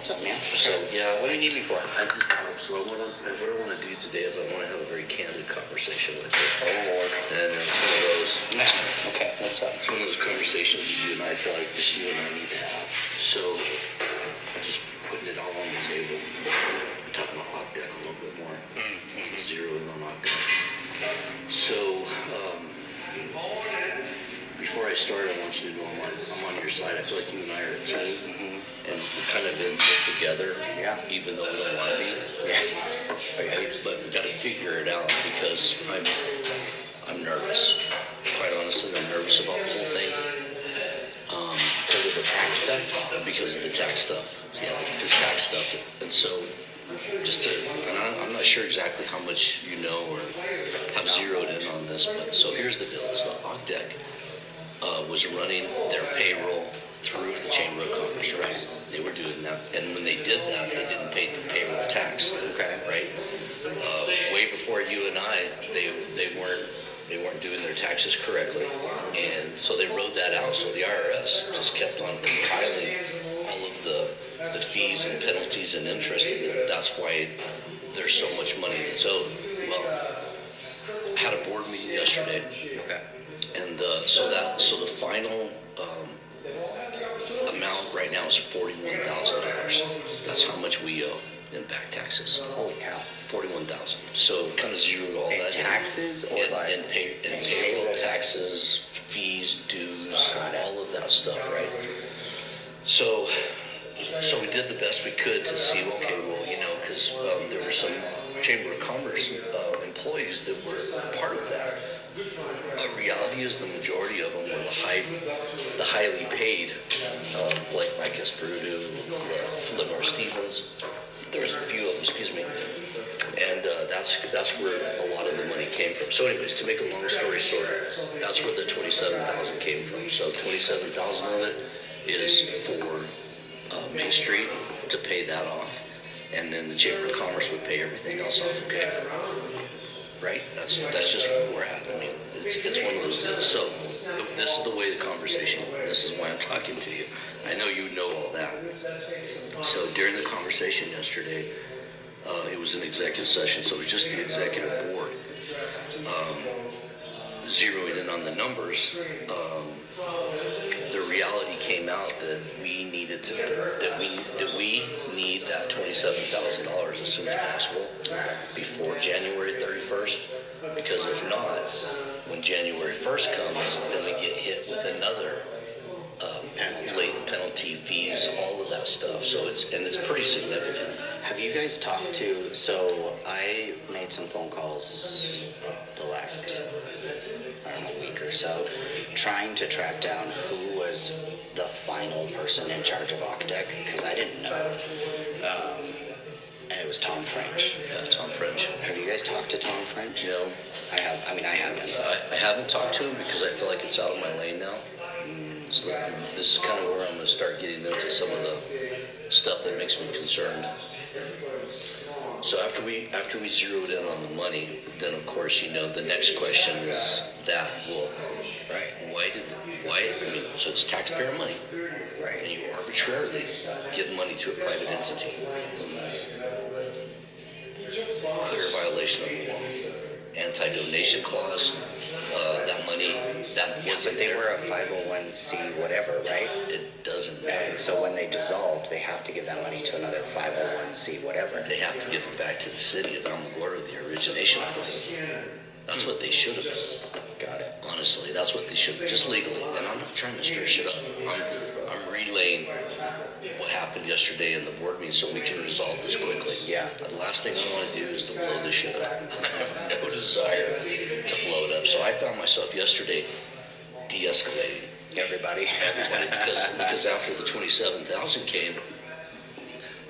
what's up, man? So, yeah, What do you need me for? what I want to do today is I want to have a very candid conversation with you. Oh, Lord. And it's one of those, Okay, what's up? it's one of those conversations that you and I feel like just you and I need to have. So, just putting it all on the table. We're talking about Octane a little bit more. Zeroing on Octane. So, before I start, I want you to know I'm on your side. I feel like you and I are a team, and we're kind of in this together. Yeah. Even though we don't want to be. Yeah. Okay. But we got to figure it out because I'm nervous. Quite honestly, I'm nervous about the whole thing. Because of the tax stuff? Because of the tax stuff. Yeah, the tax stuff. And so, and I'm not sure exactly how much you know or have zeroed in on this, but so here's the deal: is the OCDEC was running their payroll through the Chamber of Commerce, right? They were doing that, and when they did that, they didn't pay the payroll tax. Okay. Right. Way before you and I, they weren't doing their taxes correctly, and so they wrote that out. So the IRS just kept on compiling all of the fees and penalties and interest, and that's why there's so much money that's owed. Well, I had a board meeting yesterday. Okay. And so the final amount right now is $41,000. That's how much we owe in back taxes. Holy cow. $41,000. So kind of zeroed all that taxes in. or like and payroll taxes, fees, dues, all of that stuff, right? So we did the best we could to see. Okay, well, because there were some Chamber of Commerce employees that were part of that. The reality is the majority of them were the highly paid, like I guess Perudu, Lamar Stevens. There's a few of them, excuse me, and that's where a lot of the money came from. So, anyways, to make a long story short, that's where the $27,000 came from. So, $27,000 of it is for MainStreet to pay that off, and then the Chamber of Commerce would pay everything else off. Okay. Right? That's just where we're at. I mean, it's one of those deals. So, this is the way the conversation went. This is why I'm talking to you. I know you know all that. So, during the conversation yesterday, it was an executive session, so it was just the executive board zeroing in on the numbers. The reality came out that we need that $27,000 as soon as possible before January 31st, because if not, when January 1st comes, then we get hit with another late penalty, fees, all of that stuff. So it's pretty significant. Have you guys talked to, so I made some phone calls the last, week or so, trying to track down who was the final person in charge of OCDEC, because I didn't know. And it was Tom French. Yeah, Tom French. Have you guys talked to Tom French? No. I haven't. I haven't talked to him because I feel like it's out of my lane now. So this is kind of where I'm going to start getting into some of the stuff that makes me concerned. So after we zeroed in on the money, then of course the next question is that, well, right? So it's taxpayer money, right? And you arbitrarily give money to a private entity. Clear violation of the law. Anti-donation clause. That money wasn't they there. were a 501c whatever, right? It doesn't matter. And so when they dissolved, they have to give that money to another 501c whatever. They have to give it back to the city of Alamogordo, the origination point. That's what they should have done. Got it. Honestly, that's what they should have, just legally. And I'm not trying to stir shit up. I'm relaying what happened yesterday in the board meeting so we can resolve this quickly. Yeah. The last thing I want to do is to blow this shit up. I have no desire to blow it up. So I found myself yesterday de-escalating. Everybody. because after the 27,000 came,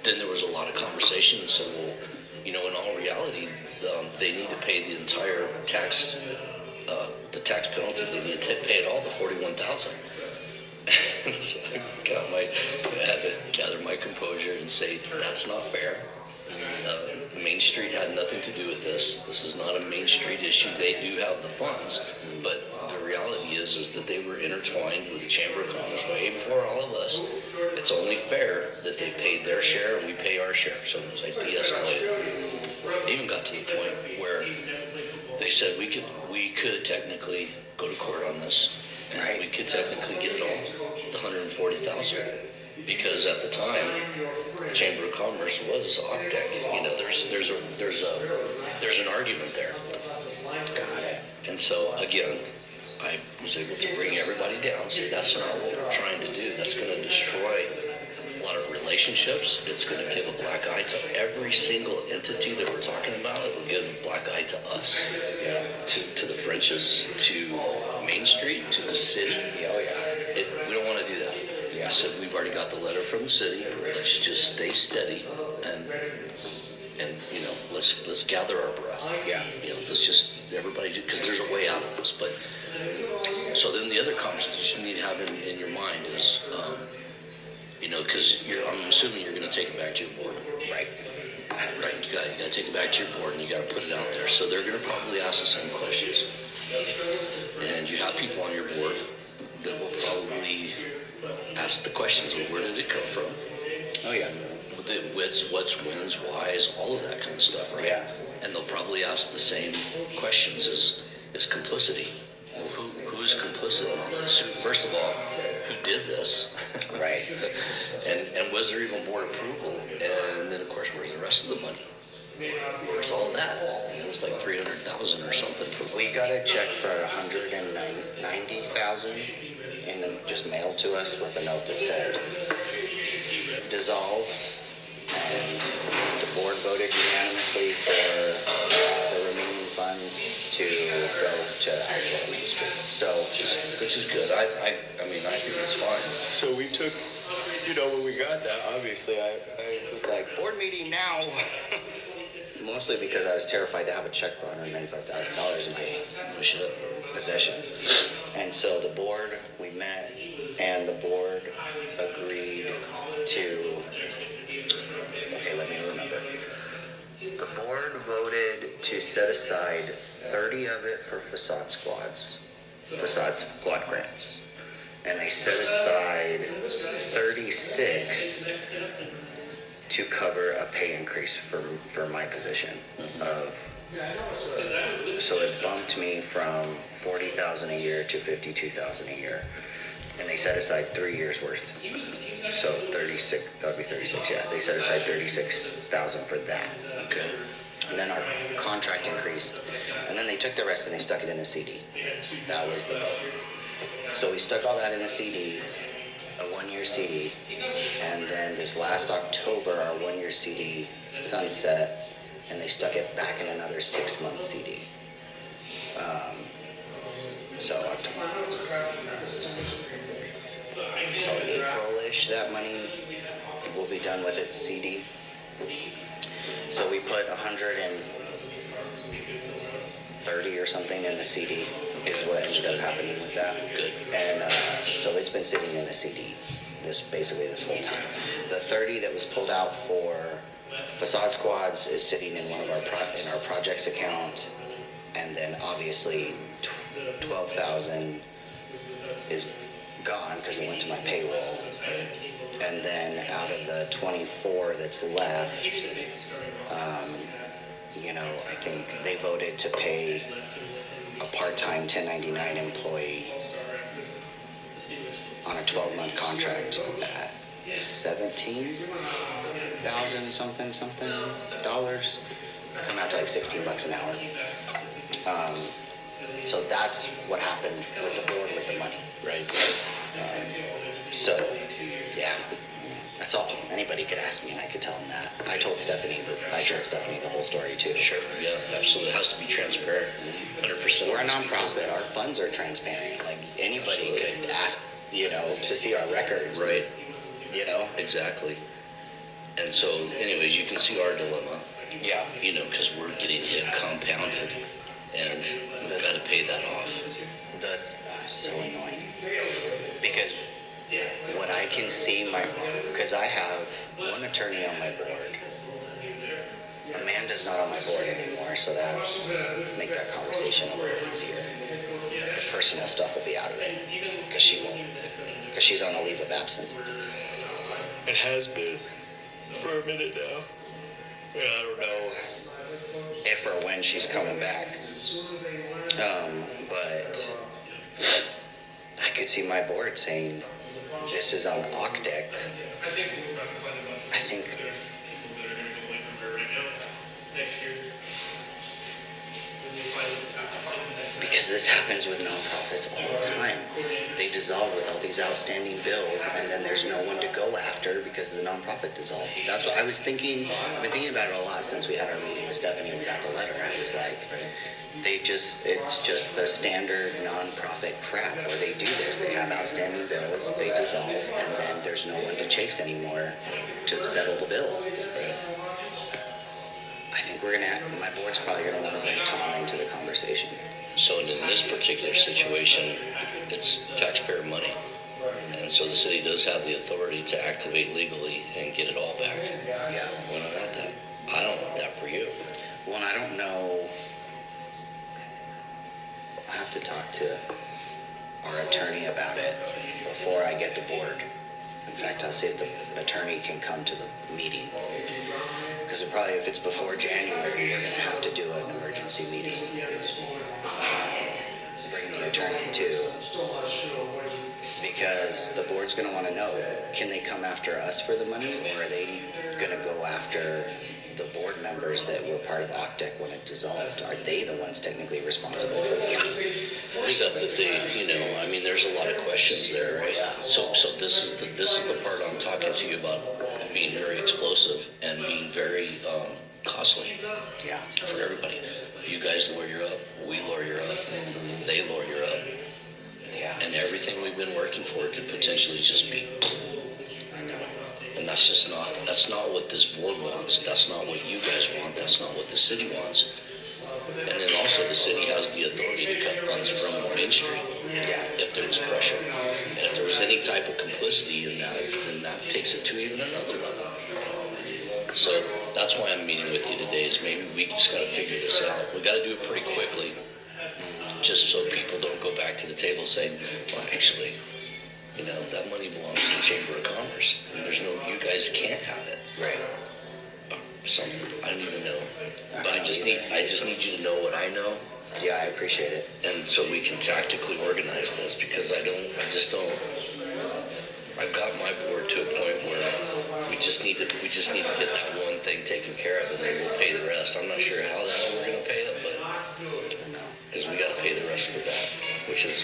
then there was a lot of conversation and said, well, in all reality, they need to pay the entire tax, the tax penalty. They need to pay it all, the 41,000. So I had to gather my composure and say that's not fair. MainStreet had nothing to do with this. This is not a MainStreet issue. They do have the funds, but the reality reality is that they were intertwined with the Chamber of Commerce way before all of us. It's only fair that they paid their share and we pay our share. So it's like de-escalated. It even got to the point where they said we could technically go to court on this, and right. we could technically get it all, the $140,000, because at the time the Chamber of Commerce was OPTEC. You know, there's an argument there. Got it. And so again, I was able to bring everybody down. Say that's not what we're trying to do. That's going to destroy a lot of relationships. It's going to give a black eye to every single entity that we're talking about. It will give a black eye to us, to the Frenches, to Main Street, to the city. Oh yeah. We don't want to do that. I said we've already got the letter from the city. Let's just stay steady and you know, let's gather our breath. Yeah. You know, let's just everybody, because there's a way out of this. But so then the other conversation you need to have in your mind is, you know, because I'm assuming you're going to take it back to your board. Right. Right. You got to take it back to your board and you got to put it out there. So they're going to probably ask the same questions. And you have people on your board that will probably ask the questions of where did it come from? Oh yeah. The what's, whens, whys, all of that kind of stuff, right? Yeah. And they'll probably ask the same questions as complicity. Well, who is complicit in all this? First of all, who did this? Right. and was there even board approval? And then, of course, where's the rest of the money? Where's all that? It was like $300,000 or something. We got a check for $190,000 just mailed to us with a note that said dissolved, and the board voted unanimously for the remaining funds to go to actual Main Street. So, which is good. I mean, I think it's fine. So we took, you know, when we got that, obviously I was like, board meeting now. Mostly because I was terrified to have a check for $195,000 in my possession. And so the board, we met, and the board agreed to, okay, let me remember. The board voted to set aside 30 of it for facade squad grants. And they set aside 36 to cover a pay increase for my position so it bumped me from $40,000 a year to $52,000 a year, and they set aside 3 years worth. So 36, that would be 36. Yeah, they set aside $36,000 for that. Okay. And then our contract increased, and then they took the rest and they stuck it in a CD. That was the vote. So we stuck all that in a CD. A 1-year CD, and then this last October our 1-year CD sunset, and they stuck it back in another 6-month CD. So April-ish, that money will be done with its CD. So we put 130 or something in the CD is what ended up happening with that. Good. And so it's been sitting in a CD basically this whole time. The 30 that was pulled out for facade squads is sitting in one of our projects account, and then obviously 12,000 is gone because it went to my payroll. And then out of the 24 that's left, you know, I think they voted to pay a part-time 1099 employee on a 12-month contract at $17,000 something dollars, come out to like $16 an hour. So that's what happened with the board with the money. Right. So, yeah, that's all. Anybody could ask me and I could tell them that. I told Stephanie the whole story too. Sure. Yeah, absolutely. It has to be transparent. 100%. We're a nonprofit. Our funds are transparent. Like anybody could ask, you know, to see our records. Right. You know. Exactly. And so, anyways, you can see our dilemma. Yeah. You know, because we're getting hit compounded, and we've got to pay that off. So annoying. Because what I can see, because I have one attorney on my board. Amanda's not on my board anymore, so that would make that conversation a little easier. personal stuff will be out of it because she won't, because she's on a leave of absence. It has been for a minute now. I don't know if or when she's coming back. But I could see my board saying, this is on OCDEC. I think because this happens with nonprofits all the time. They dissolve with all these outstanding bills, and then there's no one to go after because the nonprofit dissolved. That's what I was thinking. I've been thinking about it a lot since we had our meeting with Stephanie and we got the letter. I was like, it's just the standard nonprofit crap where they do this. They have outstanding bills, they dissolve, and then there's no one to chase anymore to settle the bills. I think my board's probably gonna want to bring Tom into the conversation. So in this particular situation, it's taxpayer money. And so the city does have the authority to activate legally and get it all back. Yeah. We don't want that. I don't want that for you. Well, and I don't know. I have to talk to our attorney about it before I get the board. In fact, I'll see if the attorney can come to the meeting. Because probably if it's before January, we're going to have to do an emergency meeting. Bring the attorney too. Because the board's going to want to know, can they come after us for the money, or are they going to go after the board members that were part of OCDEC when it dissolved? Are they the ones technically responsible for the money? Except that there's a lot of questions there, right? So this is the part I'm talking to you about, being very explosive and being very costly. Yeah. For everybody. You guys lawyer up, we lawyer up, they lawyer up. Yeah. And everything we've been working for could potentially just be. I know. And that's not what this board wants. That's not what you guys want. That's not what the city wants. And then also the city has the authority to cut funds from Main Street. Yeah. If there was pressure. And if there was any type of complicity in that, then that takes it to even another level. So that's why I'm meeting with you today, is maybe we just got to figure this out. We got to do it pretty quickly, just so people don't go back to the table saying, well, actually, that money belongs to the Chamber of Commerce. You guys can't have it. Right. Something. I don't even know. But I just need you to know what I know. Yeah, I appreciate it. And so we can tactically organize this, because I've got my board to a point where we just need to get that one thing taken care of, and then we'll pay the rest. I'm not sure how the hell we're going to pay it, but because we got to pay the rest of that, which is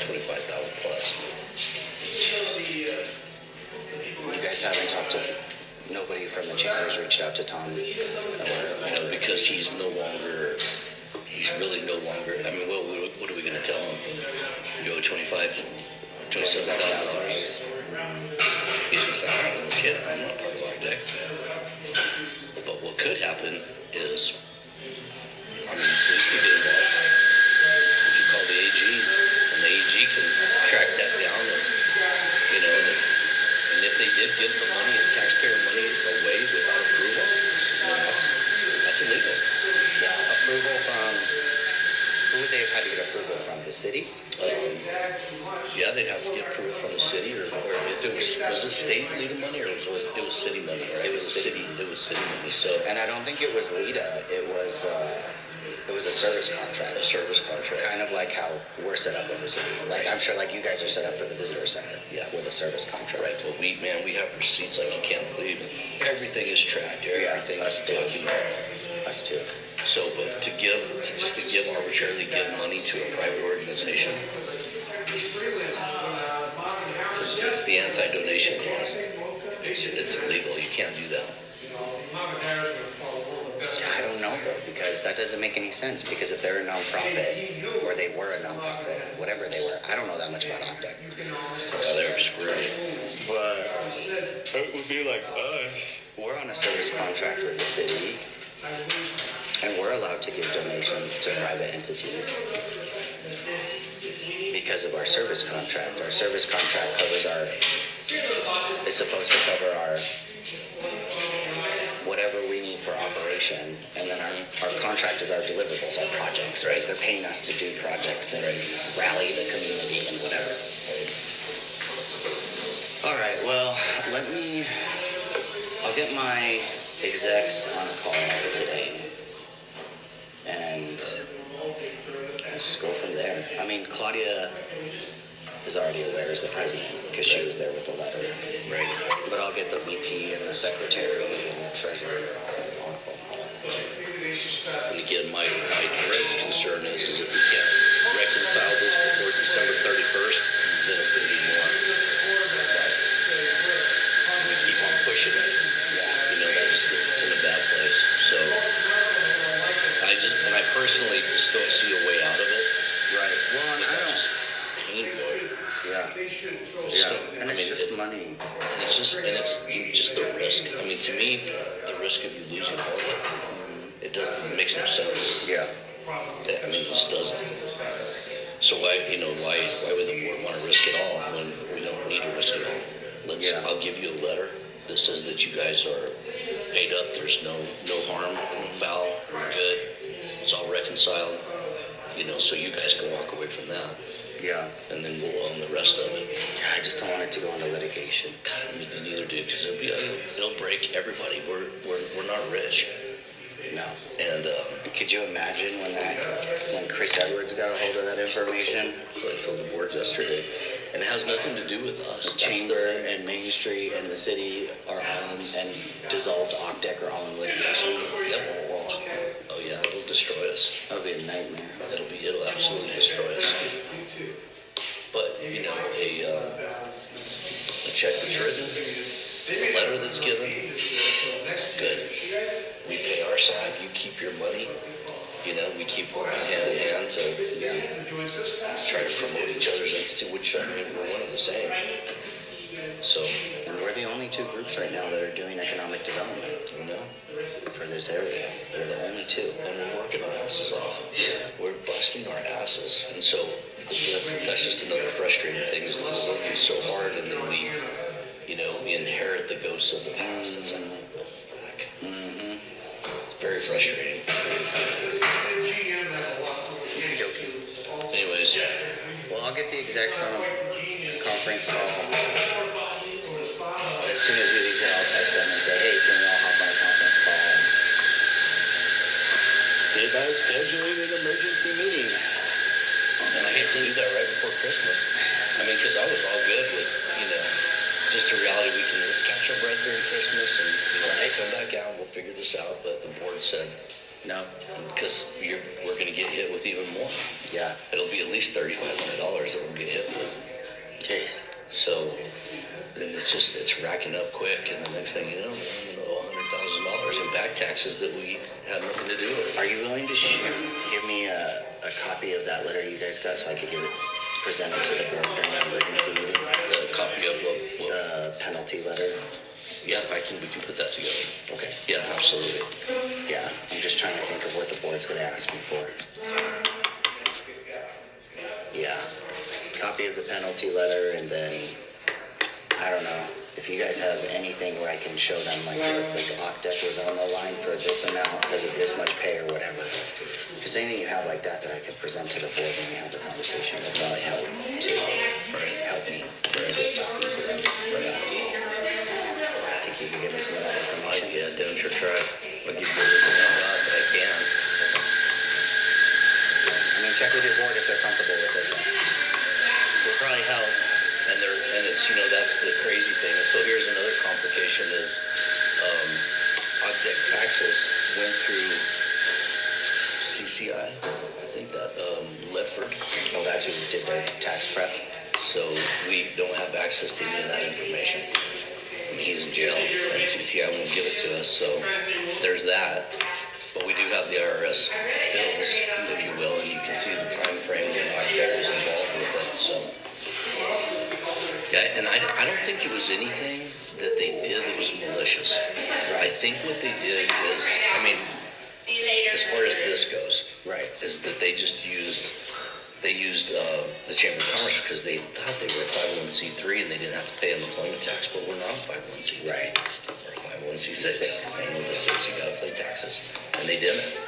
$25,000 plus. You guys haven't talked to nobody from the chambers reached out to Tom? Because he's really no longer. I mean, what are we going to tell him? You owe $27,000. He's going to say, I don't know, kid, I'm not part of OCDEC. But what could happen is, police can get involved. We can call the AG, and the AG can track that down, and if they did give the money, the taxpayer money, away without approval, then that's illegal. Yeah, approval from, who would they have had to get approval from? The city? Yeah, they'd have to get approval from the city, or if it was it state LIDA money, or it was city money, right? It was city money. So, and I don't think it was LIDA. It was a service contract. A service contract. Kind of like how we're set up with the city. Like, I'm sure like you guys are set up for the visitor center. Yeah. With a service contract. Right, but we have receipts like you can't believe it. Everything is tracked. Everything is documented. Us too. So, but to arbitrarily give money to a private organization, it's the anti-donation clause. It's illegal. You can't do that. I don't know though, because that doesn't make any sense. Because if they're a nonprofit, or they were a nonprofit, whatever they were, I don't know that much about OCDEC. Yeah, they were screwed. But it would be like us. We're on a service contract with the city, and we're allowed to give donations to private entities because of our service contract. Our service contract is supposed to cover our whatever we need for operations. information, and then our contract is our deliverables, our projects, right? They're paying us to do projects and rally the community and whatever. All right, well, I'll get my execs on a call today, and we'll just go from there. I mean, Claudia is already aware as the president, because she was there with the letter. Right. But I'll get the VP and the secretary and the treasurer on a phone call. And again, my direct concern is if we can't reconcile this before December 31st, then it's going to be more. And we keep on pushing it. Yeah. You know, that just gets us in a bad place. So I personally just don't see a way out of it. Right. Well, and I don't. Just paying for it. Yeah. Yeah. And it's just money. And it's just the risk. I mean, to me, the risk of you losing all of it, it makes no sense. Yeah. I mean, it just doesn't. So why would the board want to risk it all when we don't need to risk it all? I'll give you a letter that says that you guys are paid up. There's no harm, no foul. We're good. It's all reconciled. You know, so you guys can walk away from that. Yeah. And then we'll own the rest of it. I just don't want it to go into litigation. God, me neither, dude, because it'll break everybody. We're not rich. No. And could you imagine when Chris Edwards got a hold of that information? So I told the board yesterday, and it has nothing to do with us. The Chamber and Main Street and the city are all and dissolved OCDEC are all in litigation. Yep. Oh yeah, it'll destroy us. That'll be a nightmare. It'll absolutely destroy us. But you know, a check that's written, a letter that's given, good. We pay our side, you keep your money. You know, we keep working hand in hand to try to promote each other's entity, which I mean, we're one of the same. So, and we're the only two groups right now that are doing economic development, you know, for this area. We're the only two. And we're working our asses off. We're busting our asses. And so that's just another frustrating thing is that we're working so hard and then we inherit the ghosts of the past. It's like, what the fuck? Mm-hmm. It's very frustrating. Anyways. Well, I'll get the execs on a conference call. As soon as we leave here, I'll text them and say, hey, can we all hop on a conference call? See about scheduling an emergency meeting. And I hate to do that right before Christmas. I mean, because I was all good with, just a reality let's catch up right during Christmas and, hey, come back out and we'll figure this out. But the board said, no, because we're going to get hit with even more. Yeah. It'll be at least $3,500 that we'll get hit with. Jeez. So, and it's racking up quick, and the next thing you know, $100,000 in back taxes that we had nothing to do with. Are you willing to give me a copy of that letter you guys got so I could get it presented to the board during that emergency meeting? The copy of what? The penalty letter. Yeah, we can put that together. Okay. Yeah, absolutely. Yeah, I'm just trying to think of what the board's going to ask me for. Yeah. Copy of the penalty letter, and then, I don't know, if you guys have anything where I can show them, like OCDEC was on the line for this amount because of this much pay or whatever. Just anything you have like that I could present to the board when we have the conversation would probably help to help me talking to them. I think you can give me some of that information. Yeah, don't sure try. I'll give you everything that I can. I mean, check with your board if they're comfortable with it. Will probably help. And it's that's the crazy thing. So here's another complication is OCDEC taxes went through CCI, I think that Ledford. Oh, that's who did the tax prep. So we don't have access to any of that information. I mean, he's in jail, and CCI won't give it to us. So there's that. But we do have the IRS bills, if you will, and you can see the time frame when OCDEC was involved with it. So. Yeah, and I don't think it was anything that they did that was malicious. I think what they did is, I mean, as far as this goes, right, is that they just used they used the Chamber of Commerce because they thought they were a 501c3 and they didn't have to pay employment tax, but we're not a 501c3. Right. Or 501c6. And with the 6, you got to pay taxes. And they didn't.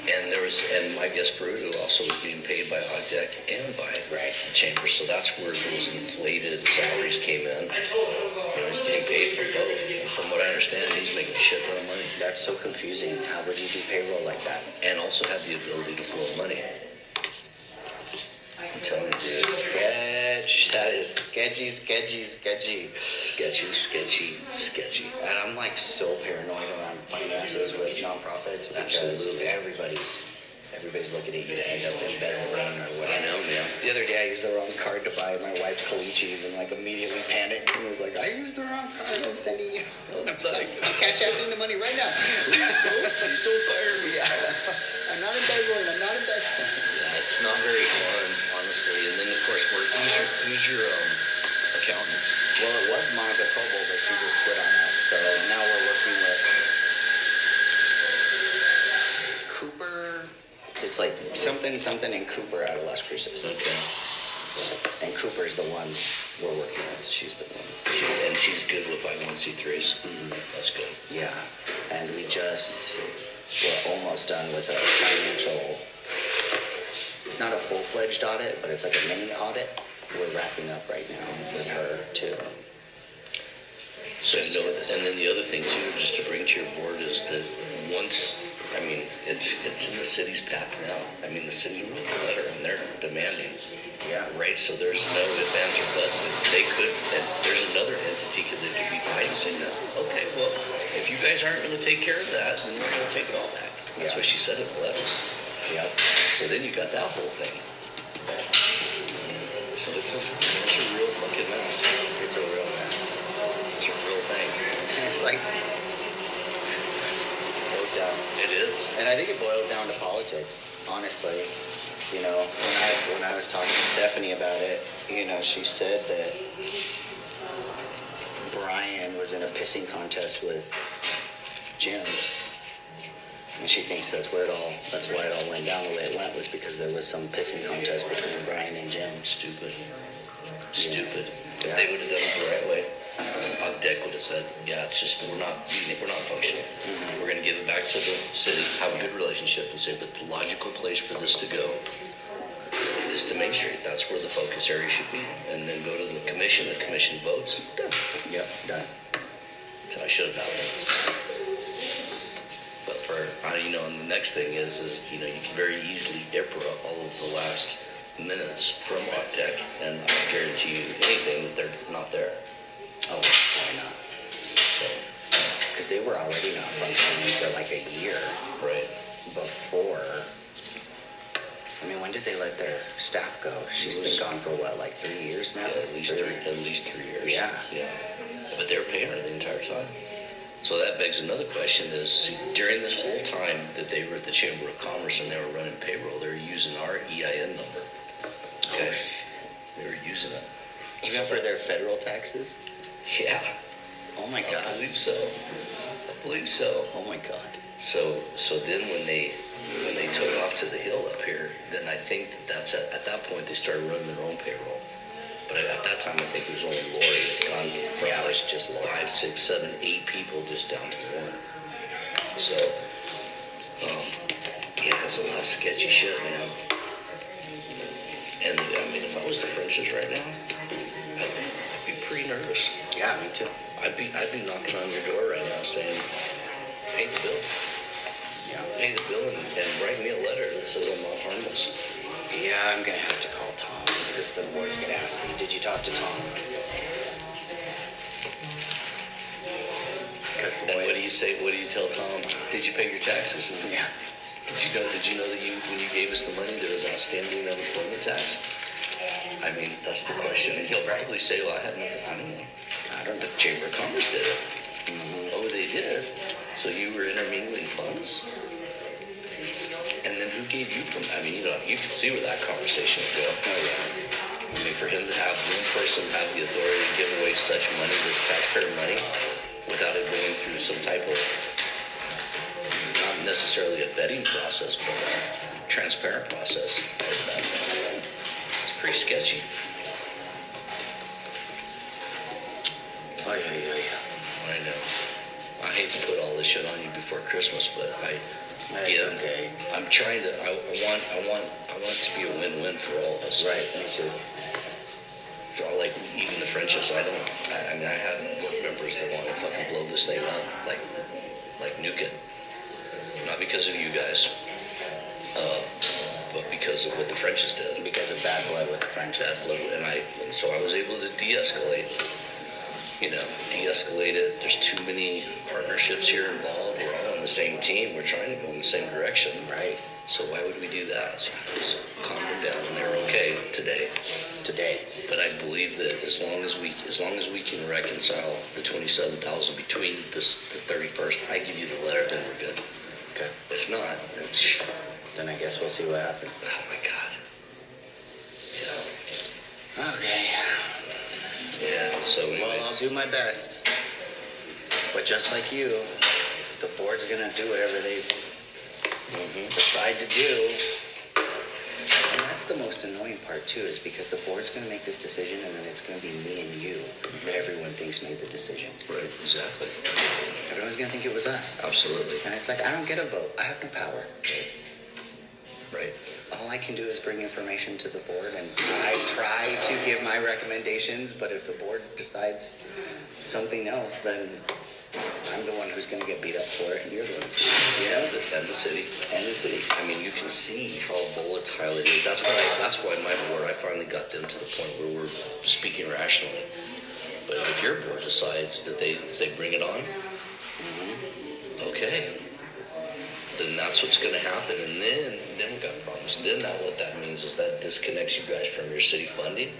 And my guest Peru also was being paid by ODEC and by the Chamber, so that's where those inflated salaries came in. He's getting paid for both. And from what I understand, he's making a shit ton of money. That's so confusing. How would you do payroll like that? And also have the ability to flow money. I'm telling you, dude. Sketch. That is sketchy. Sketchy. And I'm like so paranoid around finances with nonprofits because everybody's looking at you to end up embezzling or whatever. I know, man. The other day I used the wrong card to buy my wife caliche and like immediately panicked and was like, I used the wrong card, I'm sending you. I'm cash apping the money right now. Please don't fire me. I'm not embezzling. Yeah, it's not very fun, honestly. And then of course, who's your accountant? Well, it was Monica Coble, but she just quit on us. So now we're working with Cooper. It's like something in Cooper out of Las Cruces. Okay. And Cooper's the one we're working with. She's the one. And she's good with 501c3s. That's good. Yeah. And we're almost done with a financial. It's not a full-fledged audit, but it's like a mini audit. We're wrapping up right now with her too. So, and then the other thing too, just to bring to your board, is that it's in the city's path now. I mean, the city wrote the letter and they're demanding. Yeah. Right. So there's no ifs, ands, or buts. They could. And there's another entity that could be buying, saying, "No, okay, well, if you guys aren't going to take care of that, then we're going to take it all back." That's what she said in the letter. Yeah. So then you got that whole thing. So it's a real fucking mess. It's a real mess. It's a real thing. And it's like so dumb. It is. And I think it boils down to politics, honestly. When I was talking to Stephanie about it, she said that Brian was in a pissing contest with Jim. And she thinks that's why it all went down the way it went, was because there was some pissing contest between Brian and Jim. Stupid. If they would have done it the right way, Deck would have said, "Yeah, it's just we're not functioning. We're going to give it back to the city, have a good relationship, and say, but the logical place for this to go is to Main Street. That's where the focus area should be, and then go to the commission. The commission votes. Done. Yep, done. So I should have done it. But and the next thing is you can very easily IPRA all of the last minutes from OPTEC, and I guarantee you anything that they're not there. Oh, why not? So, because they were already not functioning for like a year. Right. Before. I mean, when did they let their staff go? She's been gone for what, like 3 years now? Yeah, at least 3 years. Yeah. But they were paying her the entire time. So that begs another question: is during this whole time that they were at the Chamber of Commerce and they were running payroll, they were using our EIN number. Okay. They were using it. Even for their federal taxes? Yeah. Oh my God. I believe so. Oh my God. So then when they took off to the hill up here, then I think that's at that point they started running their own payroll. But at that time I think it was only Lori. It had gone from just 5, 6, 7, 8 people just down to 1. So it's a lot of sketchy shit, man. And if I was the Frenches right now, I'd be pretty nervous. Yeah, me too. I'd be knocking on your door right now saying, pay the bill. Yeah. Pay the bill and write me a letter that says I'm not harmless. Yeah, I'm going to have to call Tom because the board's going to ask me, did you talk to Tom? And what do you say? What do you tell Tom? Did you pay your taxes? Yeah. Did you know that when you gave us the money, there was outstanding unemployment tax? I mean, that's the question. And he'll probably say, well, I had nothing. I don't know. The Chamber of Commerce did it. Oh, they did? So you were intermingling funds? And then who gave you permission? I mean, you could see where that conversation would go. Oh, yeah. I mean, for him to have one person have the authority to give away such money that's taxpayer money without it going through some type of, not necessarily a vetting process, but transparent process. It's pretty sketchy. I know. I hate to put all this shit on you before Christmas, but It's okay. I'm trying to. I want it to be a win-win for all of us. Right, me too. Like even the friendships, I mean, I had work members that want to fucking blow this thing up, like nuke it. Not because of you guys, but because of what the Frenches did. Because of bad blood with the Frenches. And so I was able to de-escalate. De-escalate it. There's too many partnerships here involved. We're all on the same team. We're trying to go in the same direction. Right. So why would we do that? So calm them down, and they're okay today. But I believe that as long as we can reconcile the 27,000 between the 31st, I give you the letter, then we're good. Okay. If not, then I guess we'll see what happens. Oh my God. Okay. Yeah. So anyways, well, I'll do my best. But just like you, the board's gonna do whatever they decide to do. And that's the most annoying part too, is because the board's gonna make this decision, and then it's gonna be me and you that everyone thinks made the decision. Right. Exactly. Everyone's gonna think it was us. Absolutely. And it's like, I don't get a vote. I have no power. Right. All I can do is bring information to the board and try to give my recommendations, but if the board decides something else, then I'm the one who's going to get beat up for it, and you're the one who's going to And the city. And the city. I mean, you can see how volatile it is. That's why my board, I finally got them to the point where we're speaking rationally. But if your board decides that they say bring it on, okay, then that's what's going to happen. And then we got problems. Then what that means is that disconnects you guys from your city funding.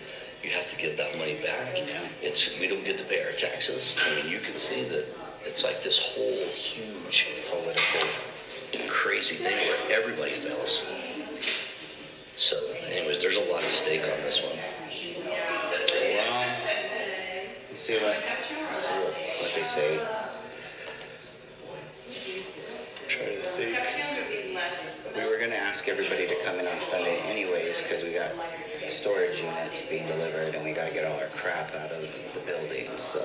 You have to give that money back. Yeah. We don't get to pay our taxes. I mean, you can see that it's like this whole huge political crazy thing where everybody fails. So, anyways, there's a lot at stake on this one. Well, let's see what they say. Try to think. We were going to ask everybody to come in on Sunday anyways, because we got storage units being delivered and we got to get all our crap out of the building. So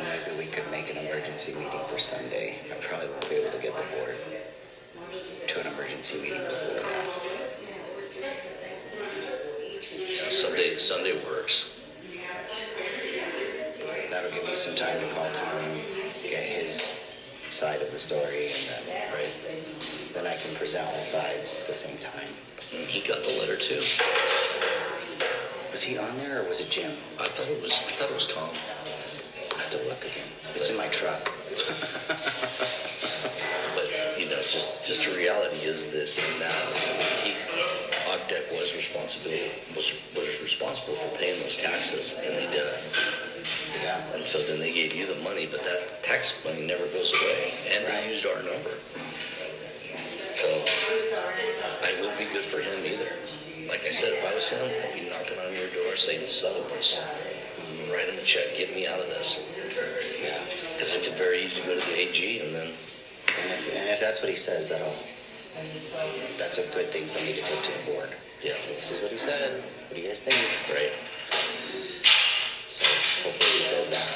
maybe we could make an emergency meeting for Sunday. I probably won't be able to get the board to an emergency meeting before that. Yeah, Sunday works. That'll give me some time to call Tom, get his side of the story, and then I can present all sides at the same time. And he got the letter too. Was he on there, or was it Jim? I thought it was Tom. I have to look again. It's in my truck. But just the reality is that now OCDEC was responsible for paying those taxes, and they didn't. Yeah. And so then they gave you the money, but that tax money never goes away, and they used our number. So I wouldn't be good for him either. Like I said, if I was him, I'd be knocking on your door saying, settle this. Write him a check, get me out of this. Yeah. Because it could very easily go to the AG, and then... And if that's what he says, that's a good thing for me to take to the board. Yeah. So this is what he said. What do you guys think? Right. So hopefully he says that.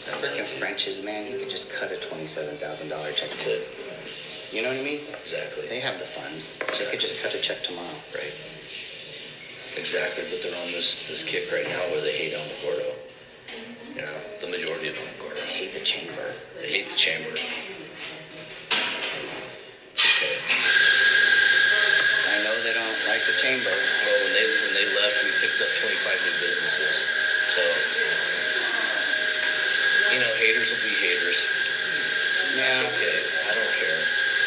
That freaking French's, man, he could just cut a $27,000 check. Could. You know what I mean? Exactly. They have the funds. They could just cut a check tomorrow. Right. Exactly, but they're on this kick right now where they hate Alamogordo. The majority of Alamogordo. They hate the chamber. They hate the chamber. Okay. I know they don't like the chamber. Well, when they left, we picked up 25 new businesses. So, haters will be haters. Yeah. That's okay. I don't care.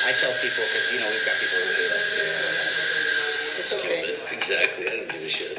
I tell people, because, we've got people who hate us too. It's Stupid. okay. Exactly. I don't give a shit.